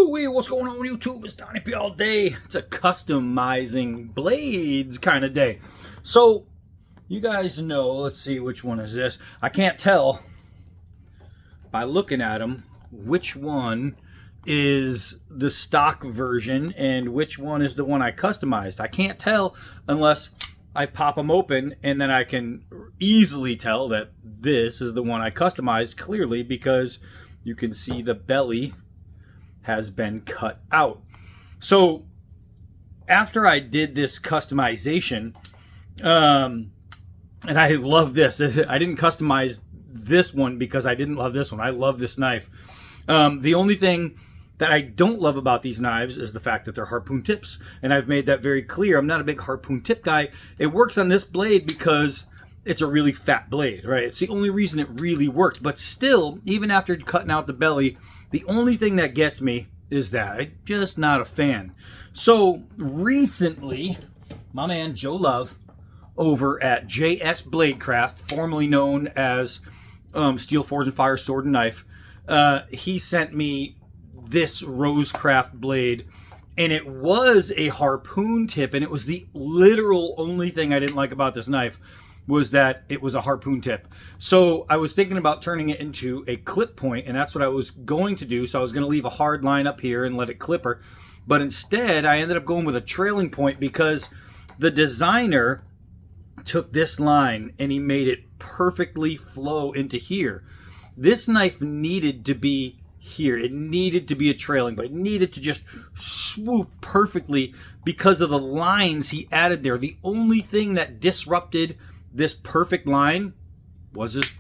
Woo-wee, what's going on YouTube? It's Donnie P all day. It's a customizing blades kind of day. So, you guys know, let's see, which one is this? I can't tell by looking at them which one is the stock version and which one is the one I customized. I can't tell unless I pop them open, and then I can easily tell that this is the one I customized clearly because you can see the belly has been cut out. So after I did this customization, and I love this. I didn't customize this one because I didn't love this one. I love this knife. The only thing that I don't love about these knives is the fact that they're harpoon tips. And I've made that very clear. I'm not a big harpoon tip guy. It works on this blade because it's a really fat blade, right? It's the only reason it really works. But still, even after cutting out the belly, the only thing that gets me is that I'm just not a fan. So recently, my man Joe Love over at JS Bladecraft, formerly known as Steel Forge and Fire Sword and Knife, he sent me this Rosecraft blade, and it was a harpoon tip, and it was the literal only thing I didn't like about this knife was that it was a harpoon tip. So I was thinking about turning it into a clip point, and that's what I was going to do. So I was going to leave a hard line up here and let it clipper. But instead, I ended up going with a trailing point because the designer took this line and he made it perfectly flow into here. This knife needed to be here. It needed to be a trailing, but it needed to just swoop perfectly because of the lines he added there. The only thing that disrupted this perfect line was this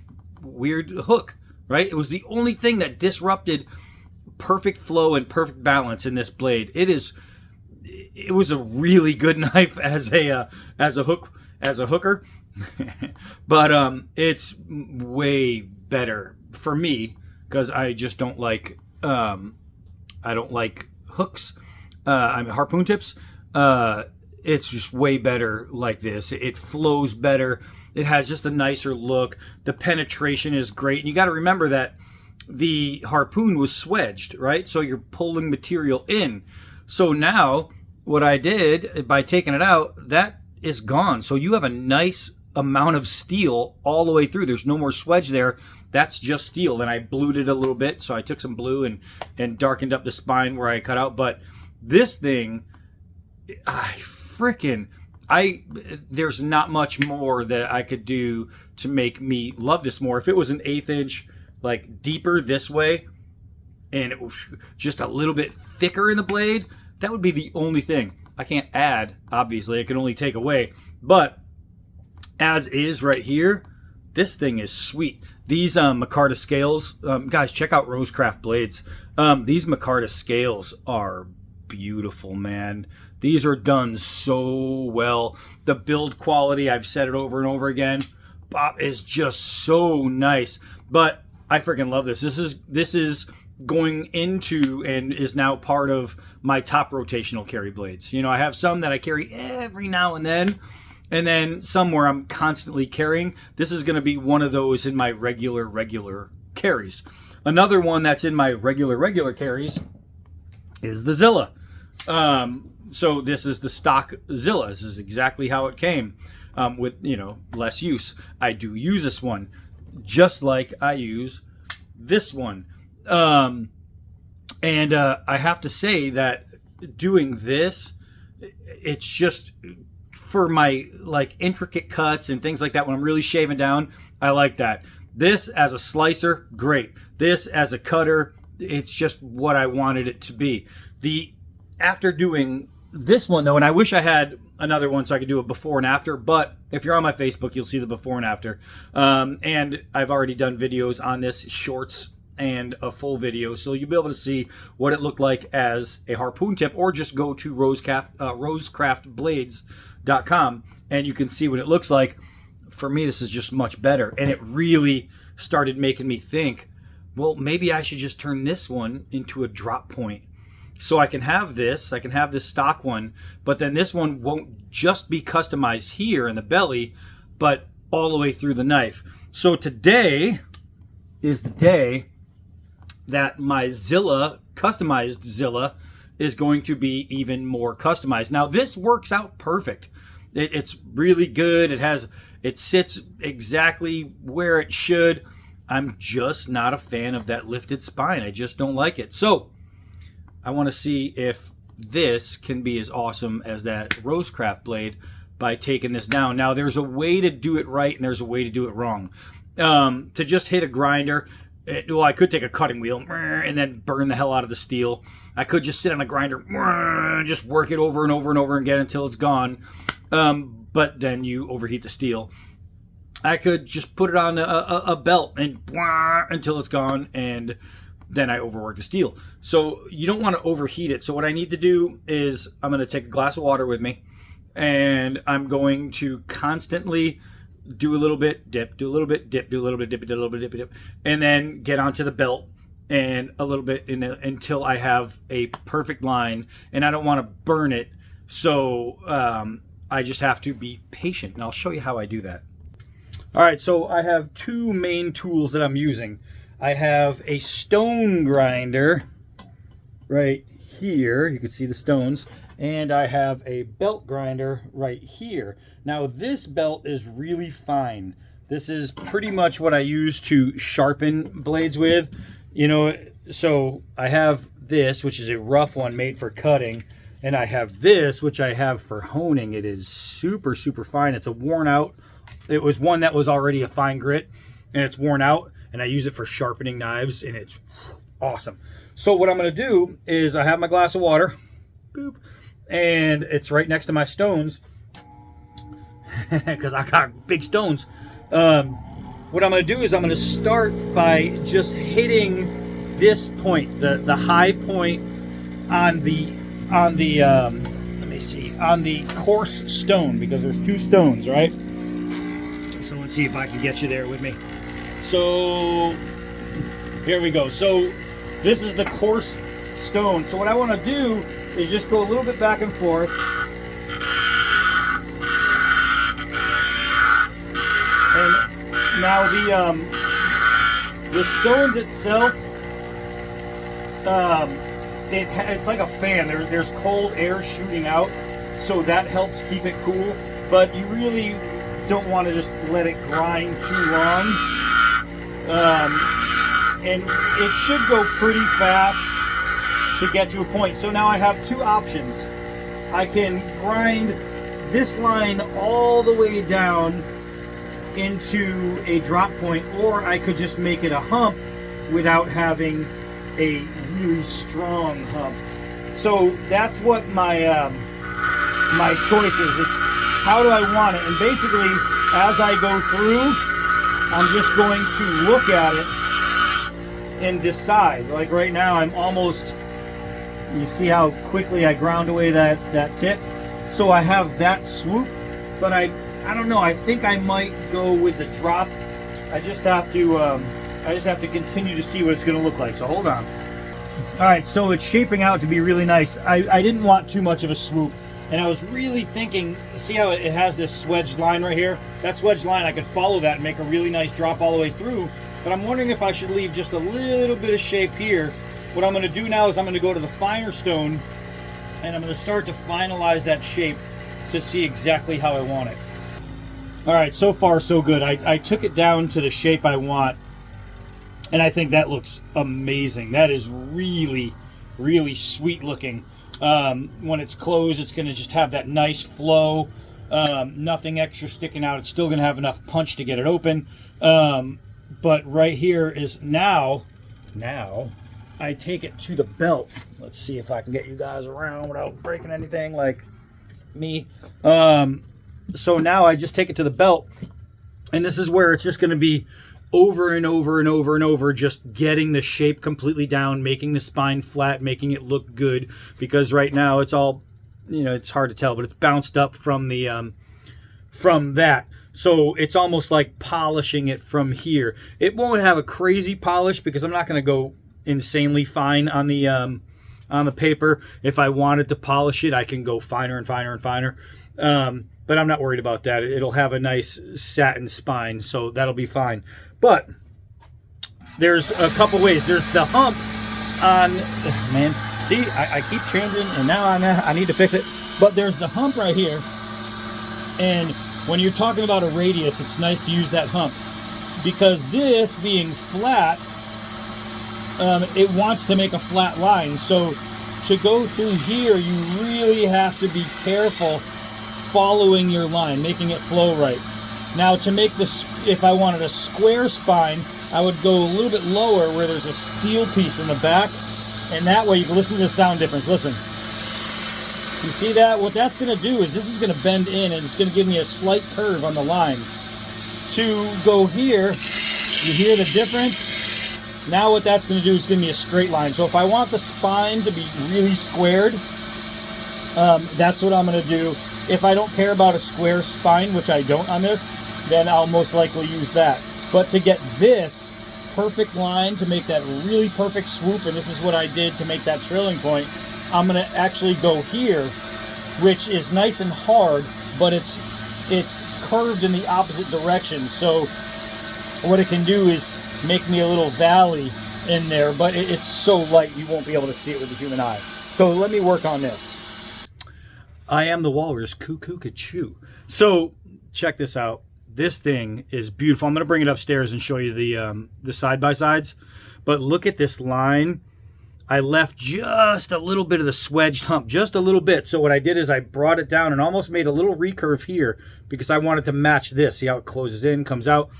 weird hook, right? It was the only thing that disrupted perfect flow and perfect balance in this blade. It was a really good knife as a hooker, but it's way better for me because I just don't like hooks. Harpoon tips. It's just way better like this. It flows better. It has just a nicer look. The penetration is great. And you got to remember that the harpoon was swedged, right? So you're pulling material in. So now what I did by taking it out, that is gone. So you have a nice amount of steel all the way through. There's no more swedge there. That's just steel. Then I blued it a little bit. So I took some blue and darkened up the spine where I cut out. But this thing, there's not much more that I could do to make me love this more. If it was an 1/8 inch, like deeper this way, and it was just a little bit thicker in the blade, that would be the only thing. I can't add, obviously. I can only take away. But as is right here, this thing is sweet. These micarta scales, guys, check out Rosecraft blades. These micarta scales are beautiful, man. These are done so well. The build quality, I've said it over and over again, is just so nice. But I freaking love this. This is going into and is now part of my top rotational carry blades. You know, I have some that I carry every now and then some where I'm constantly carrying. This is going to be one of those in my regular carries. Another one that's in my regular carries is the Zilla. So this is the stock Zilla. This is exactly how it came, with, less use. I do use this one just like I use this one. And I have to say that doing this, it's just for my intricate cuts and things like that when I'm really shaving down, I like that. This as a slicer, great. This as a cutter, it's just what I wanted it to be. After doing this one though, and I wish I had another one so I could do a before and after, but if you're on my Facebook, you'll see the before and after. And I've already done videos on this, shorts and a full video, so you'll be able to see what it looked like as a harpoon tip, or just go to rosecraftblades.com and you can see what it looks like. For me, this is just much better, and it really started making me think, well, maybe I should just turn this one into a drop point. So I can have this stock one, but then this one won't just be customized here in the belly, but all the way through the knife. So today is the day that my Zilla, customized Zilla, is going to be even more customized. Now this works out perfect. It's really good. It sits exactly where it should. I'm just not a fan of that lifted spine. I just don't like it. So I want to see if this can be as awesome as that Rosecraft blade by taking this down. Now there's a way to do it right and there's a way to do it wrong. To just hit a grinder, well, I could take a cutting wheel and then burn the hell out of the steel. I could just sit on a grinder, just work it over and over and over again until it's gone. But then you overheat the steel. I could just put it on a belt and until it's gone, and then I overwork the steel. So you don't want to overheat it. So what I need to do is I'm going to take a glass of water with me, and I'm going to constantly do a little bit, dip, do a little bit, dip, do a little bit, dip, do a little bit, dip, and then get onto the belt and a little bit until I have a perfect line, and I don't want to burn it. So I just have to be patient, and I'll show you how I do that. All right, so I have two main tools that I'm using. I have a stone grinder right here. You can see the stones. And I have a belt grinder right here. Now this belt is really fine. This is pretty much what I use to sharpen blades with. You know, so I have this, which is a rough one made for cutting. And I have this, which I have for honing. It is super, super fine. It's a worn out. It was one that was already a fine grit, and it's worn out, and I use it for sharpening knives, and it's awesome. So what I'm going to do is I have my glass of water, boop, and it's right next to my stones, because I got big stones. What I'm going to do is I'm going to start by just hitting this point, the high point on the let me see, on the coarse stone, because there's two stones, right? So let's see if I can get you there with me. So here we go. So this is the coarse stone. So what I want to do is just go a little bit back and forth. And now the stones itself, it's like a fan. There's cold air shooting out, so that helps keep it cool. But you really don't want to just let it grind too long. And it should go pretty fast to get to a point. So now I have two options. I can grind this line all the way down into a drop point, or I could just make it a hump without having a really strong hump. So that's what my my choice is. It's how do I want it? And basically, as I go through, I'm just going to look at it and decide. Like right now, I'm almost, you see how quickly I ground away that tip? So I have that swoop, but I don't know, I think I might go with the drop. I just have to continue to see what it's gonna look like, so hold on. All right, so it's shaping out to be really nice. I didn't want too much of a swoop, and I was really thinking, see how it has this swedged line right here? That swedged line, I could follow that and make a really nice drop all the way through, but I'm wondering if I should leave just a little bit of shape here. What I'm gonna do now is I'm gonna go to the finer stone, and I'm gonna start to finalize that shape to see exactly how I want it. All right, so far so good. I took it down to the shape I want, and I think that looks amazing. That is really, really sweet looking. When it's closed, it's gonna just have that nice flow, nothing extra sticking out. It's still gonna have enough punch to get it open. But right here is now I take it to the belt. Let's see if I can get you guys around without breaking anything like me. So now I just take it to the belt, and this is where it's just going to be over and over and over and over, just getting the shape completely down, making the spine flat, making it look good, because right now it's all, you know, it's hard to tell, but it's bounced up from the from that. So it's almost like polishing it from here. It won't have a crazy polish because I'm not going to go insanely fine on the paper. If I wanted to polish it, I can go finer and finer and finer. But I'm not worried about that. It'll have a nice satin spine, so that'll be fine. But there's a couple ways. There's the hump on, man, see, I keep changing, and now I need to fix it. But there's the hump right here, and when you're talking about a radius, it's nice to use that hump, because this being flat, it wants to make a flat line. So to go through here, you really have to be careful following your line, making it flow right. Now to make this, if I wanted a square spine, I would go a little bit lower where there's a steel piece in the back, and that way you can listen to the sound difference. Listen. You see that? What that's going to do is this is going to bend in, and it's going to give me a slight curve on the line. To go here, you hear the difference? Now what that's going to do is give me a straight line. So if I want the spine to be really squared, that's what I'm going to do. If I don't care about a square spine, which I don't on this, then I'll most likely use that. But to get this perfect line, to make that really perfect swoop, and this is what I did to make that trailing point, I'm going to actually go here, which is nice and hard, but it's curved in the opposite direction. So what it can do is make me a little valley in there, but it's so light you won't be able to see it with the human eye. So let me work on this. I am the walrus, coo-coo-ca-choo. So check this out. This thing is beautiful. I'm going to bring it upstairs and show you the side-by-sides. But look at this line. I left just a little bit of the swedged hump, just a little bit. So what I did is I brought it down and almost made a little recurve here because I wanted to match this. See how it closes in, comes out.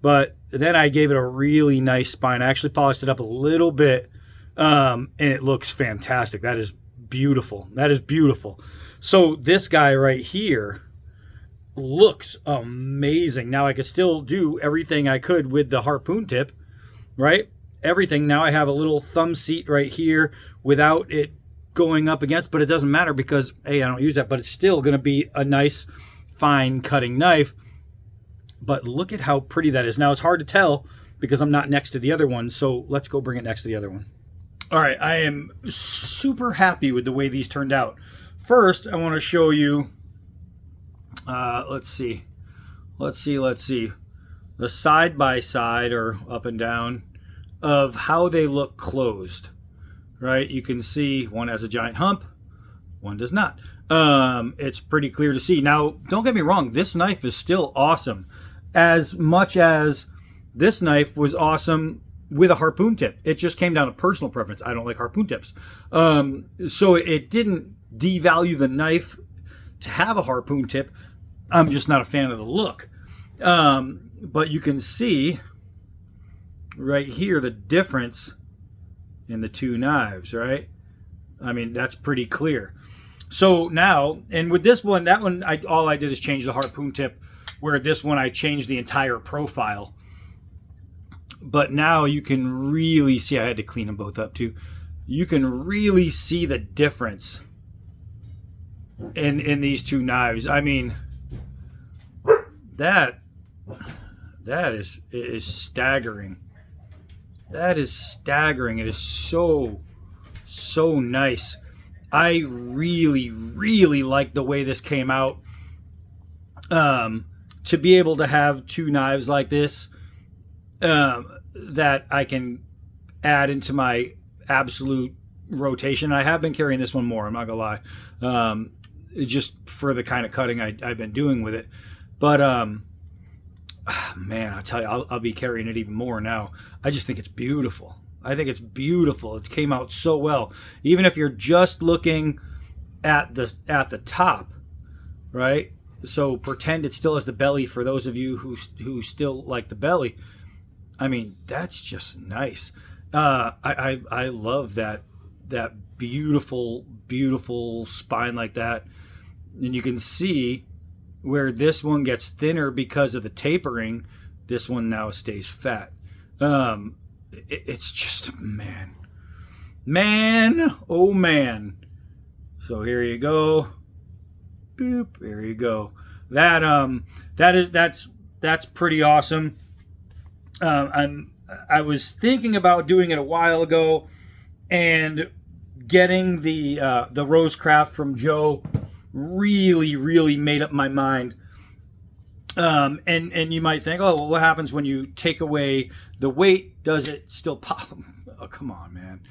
But then I gave it a really nice spine. I actually polished it up a little bit, and it looks fantastic. That is beautiful. That is beautiful. So this guy right here looks amazing. Now I could still do everything I could with the harpoon tip, right? Everything. Now I have a little thumb seat right here without it going up against, but it doesn't matter because, hey, I don't use that, but it's still going to be a nice, fine cutting knife. But look at how pretty that is. Now it's hard to tell because I'm not next to the other one, so let's go bring it next to the other one. All right, I am super happy with the way these turned out. First, I want to show you, let's see, the side-by-side or up and down of how they look closed, right? You can see one has a giant hump, one does not. It's pretty clear to see. Now, don't get me wrong, this knife is still awesome. As much as this knife was awesome with a harpoon tip. It just came down to personal preference. I don't like harpoon tips. So it didn't devalue the knife to have a harpoon tip. I'm just not a fan of the look. But you can see right here the difference in the two knives, right? I mean, that's pretty clear. So now, and with this one, that one, all I did is change the harpoon tip, where this one I changed the entire profile. But now you can really see, I had to clean them both up too. You can really see the difference in these two knives. I mean, that is staggering. That is staggering. It is so nice. I really like the way this came out. To be able to have two knives like this that I can add into my absolute rotation. I have been carrying this one more, I'm not gonna lie, just for the kind of cutting I've been doing with it. But man, I'll tell you, I'll be carrying it even more now. I just think it's beautiful. I think it's beautiful. It came out so well. Even if you're just looking at the top, right? So pretend it still has the belly for those of you who still like the belly. I mean, that's just nice. I love that beautiful spine like that. And you can see where this one gets thinner because of the tapering. This one now stays fat. It's just, man, oh man. So here you go. Boop, there you go. That's pretty awesome. I was thinking about doing it a while ago, and getting the Rosecraft from Joe really made up my mind And you might think, oh, well, what happens when you take away the weight? Does it still pop? Oh, come on, man.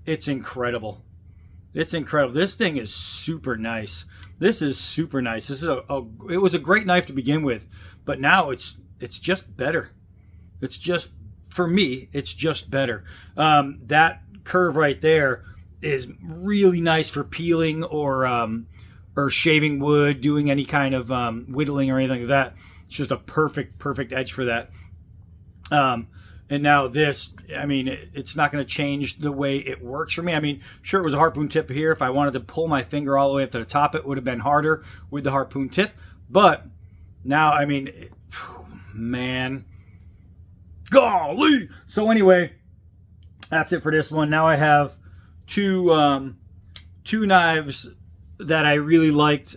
It's incredible. It's incredible. This thing is super nice. This is super nice. This is it was a great knife to begin with, but now it's just better. It's just, for me, it's just better. That curve right there is really nice for peeling or shaving wood, doing any kind of whittling or anything like that. It's just a perfect edge for that. And now this, I mean, it's not going to change the way it works for me. I mean, sure, it was a harpoon tip here. If I wanted to pull my finger all the way up to the top, it would have been harder with the harpoon tip. But now, I mean, man, golly. So anyway, that's it for this one. Now I have two knives that I really liked,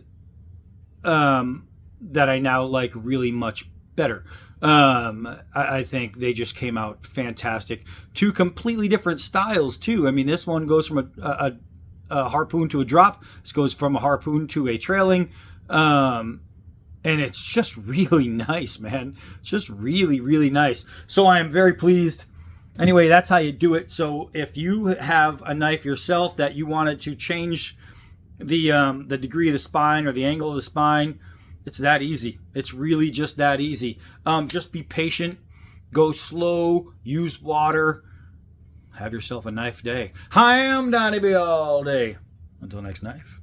that I now like really much better. I think they just came out fantastic. Two completely different styles too. I mean, this one goes from a harpoon to a drop. This goes from a harpoon to a trailing. And it's just really nice, man. It's just really nice. So I am very pleased. Anyway, that's how you do it. So if you have a knife yourself that you wanted to change the degree of the spine or the angle of the spine, it's that easy. It's really just that easy. Just be patient. Go slow. Use water. Have yourself a knife day. Hi, I'm Donnie B all day. Until next knife.